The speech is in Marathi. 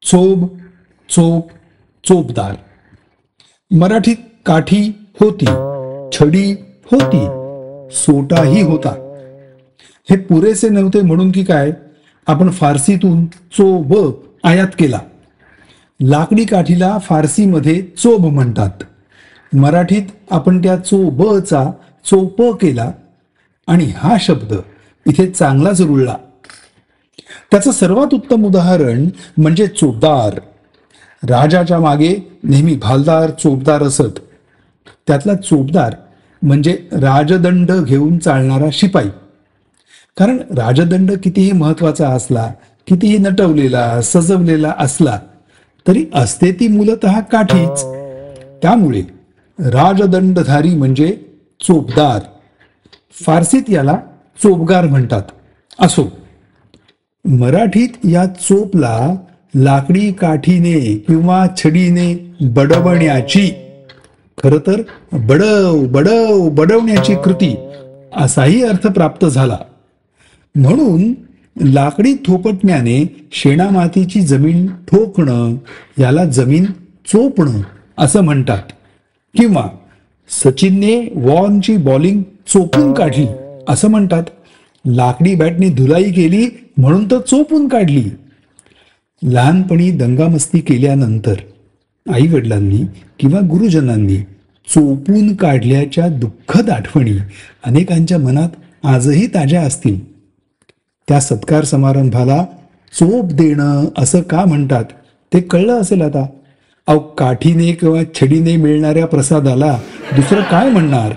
चोब, चोप, चोपदार. मराठीत काठी होती, छडी होती, सोटाही होता. हे पुरेसे नव्हते म्हणून की काय आपण फारसीतून चोब आयात केला. लाकडी काठीला फारसीमध्ये चोब म्हणतात. मराठीत आपण त्या चोबचा चोप केला आणि हा शब्द इथे चांगलाच रुळला. त्याचं सर्वात उत्तम उदाहरण म्हणजे चोपदार. राजाच्या मागे नेहमी भालदार चोपदार असत. त्यातला चोपदार म्हणजे राजदंड घेऊन चालणारा शिपाई. कारण राजदंड कितीही महत्वाचा असला, कितीही नटवलेला सजवलेला असला तरी असते ती मूलतः काठीच. त्यामुळे राजदंडधारी म्हणजे चोपदार. फारसीत याला चोपगार म्हणतात. असो, मराठीत या चोपला लाकडी काठीने किंवा छडीने बडवण्याची, खर तर बडव बडव बडवण्याची कृती असाही अर्थ प्राप्त झाला. म्हणून लाकडी थोपटण्याने शेणामातीची जमीन ठोकणं याला जमीन चोपणं असं म्हणतात. किंवा सचिनने वॉनची बॉलिंग चोपून काढली असं म्हणतात. लाकडी बॅटने धुलाई केली म्हणून तर चोपून काढली. लहानपणी दंगामस्ती केल्यानंतर आई वडिलांनी किंवा गुरुजनांनी चोपून काढल्याच्या दुःखद आठवणी अनेकांच्या मनात आजही ताज्या असतील. त्या सत्कार समारंभाला चोप देणं असं का म्हणतात ते कळलं असेल आता. अहो, काठीने किंवा छडीने मिळणाऱ्या प्रसादाला दुसरं काय म्हणणार.